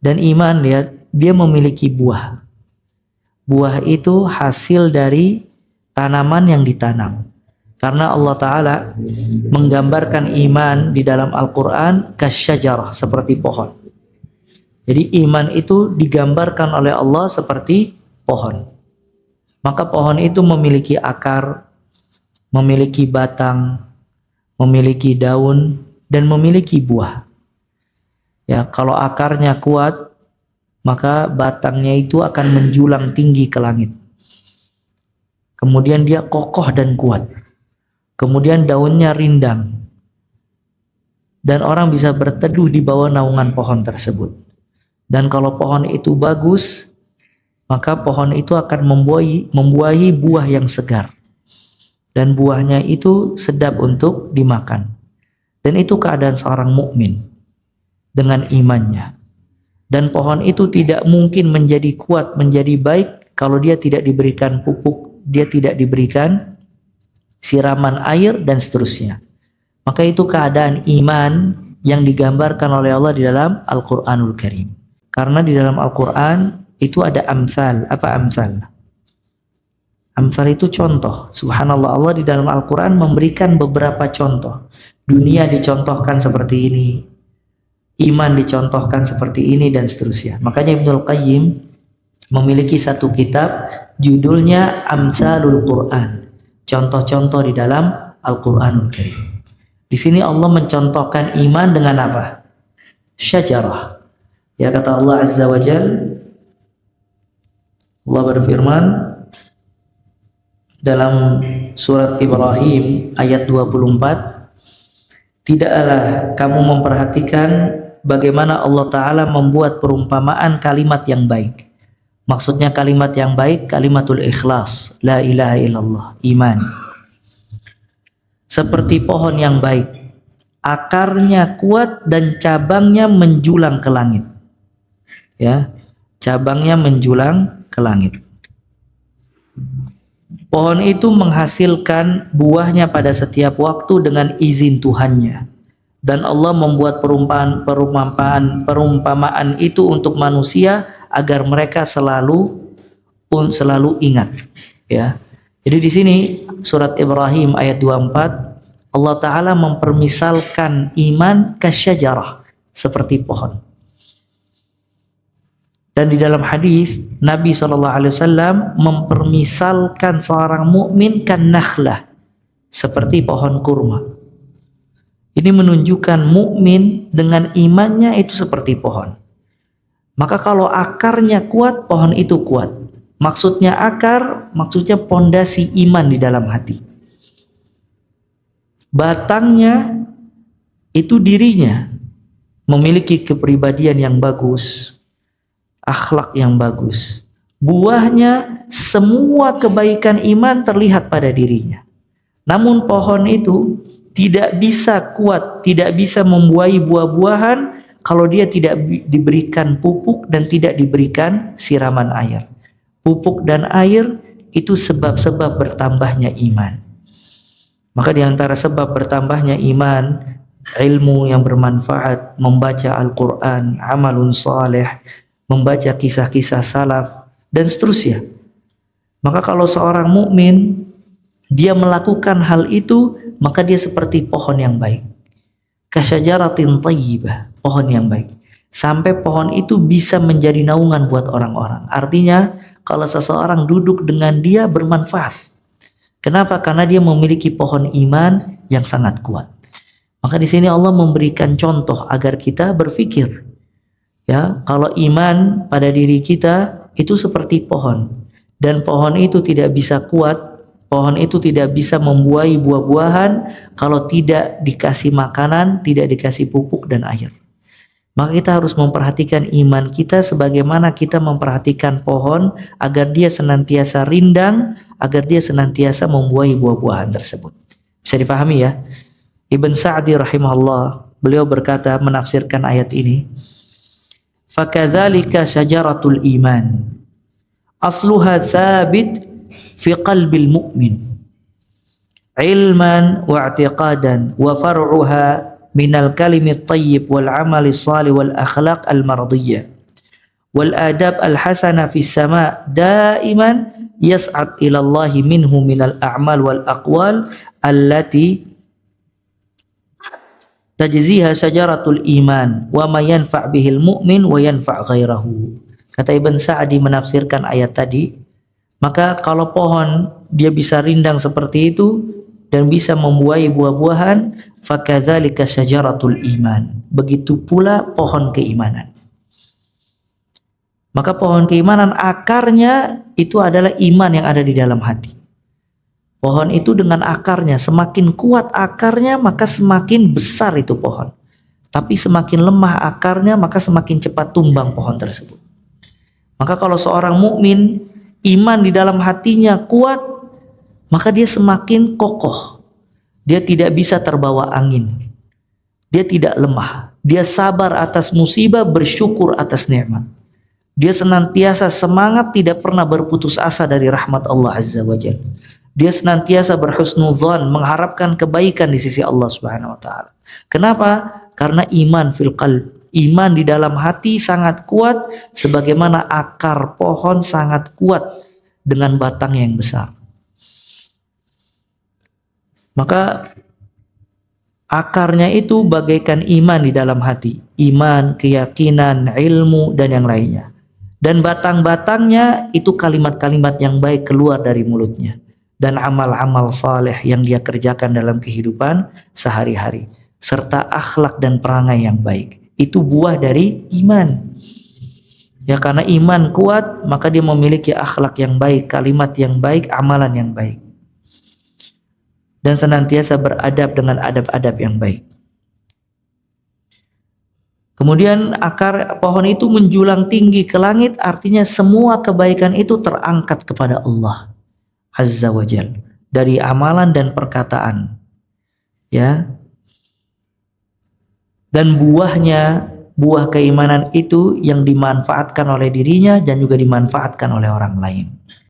Dan iman, lihat, dia memiliki buah. Buah itu hasil dari tanaman yang ditanam. Karena Allah Ta'ala menggambarkan iman di dalam Al-Quran kasyajarah, seperti pohon. Jadi iman itu digambarkan oleh Allah seperti pohon. Maka pohon itu memiliki akar, memiliki batang, memiliki daun, dan memiliki buah. Ya, kalau akarnya kuat, maka batangnya itu akan menjulang tinggi ke langit. Kemudian dia kokoh dan kuat. Kemudian daunnya rindang. Dan orang bisa berteduh di bawah naungan pohon tersebut. Dan kalau pohon itu bagus, maka pohon itu akan membuahi buah yang segar. Dan buahnya itu sedap untuk dimakan. Dan itu keadaan seorang mukmin dengan imannya. Dan pohon itu tidak mungkin menjadi kuat, menjadi baik kalau dia tidak diberikan pupuk, dia tidak diberikan siraman air dan seterusnya. Maka itu keadaan iman yang digambarkan oleh Allah di dalam Al-Quranul Karim. Karena di dalam Al-Quran itu ada amsal. Apa amsal? Amsal itu contoh. Subhanallah, Allah di dalam Al-Quran memberikan beberapa contoh. Dunia dicontohkan seperti ini, iman dicontohkan seperti ini, dan seterusnya. Makanya Ibnul Qayyim memiliki satu kitab judulnya Amsalul Quran, contoh-contoh di dalam Al-Quranul Karim. Di sini Allah mencontohkan iman dengan apa? Syajarah. Ya, kata Allah Azza wa Jalla, Allah berfirman dalam surat Ibrahim ayat 24, tidaklah kamu memperhatikan bagaimana Allah Ta'ala membuat perumpamaan kalimat yang baik. Maksudnya kalimat yang baik, kalimatul ikhlas, la ilaha illallah, iman. Seperti pohon yang baik, akarnya kuat dan cabangnya menjulang ke langit. Ya, cabangnya menjulang ke langit. Pohon itu menghasilkan buahnya pada setiap waktu dengan izin Tuhannya. Dan Allah membuat perumpamaan itu untuk manusia agar mereka selalu ingat. Ya. Jadi di sini surat Ibrahim ayat 24, Allah Ta'ala mempermisalkan iman kasyajarah, seperti pohon. Dan di dalam hadis Nabi SAW mempermisalkan seorang mukmin kan nakhlah, seperti pohon kurma. Ini menunjukkan mukmin dengan imannya itu seperti pohon. Maka kalau akarnya kuat, pohon itu kuat. Maksudnya akar, maksudnya pondasi iman di dalam hati. Batangnya itu dirinya memiliki kepribadian yang bagus, akhlak yang bagus. Buahnya semua kebaikan iman terlihat pada dirinya. Namun pohon itu tidak bisa kuat, tidak bisa membuahi buah-buahan kalau dia tidak diberikan pupuk dan tidak diberikan siraman air. Pupuk dan air itu sebab-sebab bertambahnya iman. Maka di antara sebab bertambahnya iman, ilmu yang bermanfaat, membaca Al-Quran, amalun saleh, membaca kisah-kisah salaf, dan seterusnya. Maka kalau seorang mukmin dia melakukan hal itu, maka dia seperti pohon yang baik. Kasyajaratin thayyibah, pohon yang baik. Sampai pohon itu bisa menjadi naungan buat orang-orang. Artinya kalau seseorang duduk dengan dia bermanfaat. Kenapa? Karena dia memiliki pohon iman yang sangat kuat. Maka di sini Allah memberikan contoh agar kita berpikir. Ya, kalau iman pada diri kita itu seperti pohon, dan pohon itu tidak bisa kuat, pohon itu tidak bisa membuahi buah-buahan kalau tidak dikasih makanan, tidak dikasih pupuk dan air. Maka kita harus memperhatikan iman kita sebagaimana kita memperhatikan pohon agar dia senantiasa rindang, agar dia senantiasa membuahi buah-buahan tersebut. Bisa dipahami ya? Ibn Sa'di rahimahullah, beliau berkata menafsirkan ayat ini, fakadzalika syajaratul iman asluha thabit fi qalbil mu'min ilman wa i'tiqadan wa far'uha minal kalimit thayyib wal amali salih wal akhlaq al mardiyah. wal adab al hasana fis sama daiman yas'ab ila Allah minhu minal a'mal wal aqwal allati tajziha syajaratul iman wa ma yanfa' bihil mu'min wa yanfa' ghairahu. Kata Ibn Sa'di menafsirkan ayat tadi, maka kalau pohon dia bisa rindang seperti itu dan bisa membuahi buah-buahan, fakadzalika syajaratul iman. Begitu pula pohon keimanan. Maka pohon keimanan akarnya itu adalah iman yang ada di dalam hati. Pohon itu dengan akarnya, semakin kuat akarnya maka semakin besar itu pohon. Tapi semakin lemah akarnya maka semakin cepat tumbang pohon tersebut. Maka kalau seorang mukmin iman di dalam hatinya kuat, maka dia semakin kokoh. Dia tidak bisa terbawa angin. Dia tidak lemah. Dia sabar atas musibah, bersyukur atas nikmat. Dia senantiasa semangat, tidak pernah berputus asa dari rahmat Allah Azza wa Jalla. Dia senantiasa berhusnudzon, mengharapkan kebaikan di sisi Allah Subhanahu wa taala. Kenapa? Karena iman fil qalb. Iman di dalam hati sangat kuat, sebagaimana akar pohon sangat kuat dengan batang yang besar. Maka akarnya itu bagaikan iman di dalam hati. Iman, keyakinan, ilmu, dan yang lainnya. Dan batang-batangnya itu kalimat-kalimat yang baik keluar dari mulutnya. Dan amal-amal saleh yang dia kerjakan dalam kehidupan sehari-hari. Serta akhlak dan perangai yang baik. Itu buah dari iman. Ya, karena iman kuat, maka dia memiliki akhlak yang baik, kalimat yang baik, amalan yang baik. Dan senantiasa beradab dengan adab-adab yang baik. Kemudian akar pohon itu menjulang tinggi ke langit, artinya semua kebaikan itu terangkat kepada Allah Azza wa Jalla dari amalan dan perkataan. Ya. Dan buahnya, buah keimanan itu yang dimanfaatkan oleh dirinya dan juga dimanfaatkan oleh orang lain.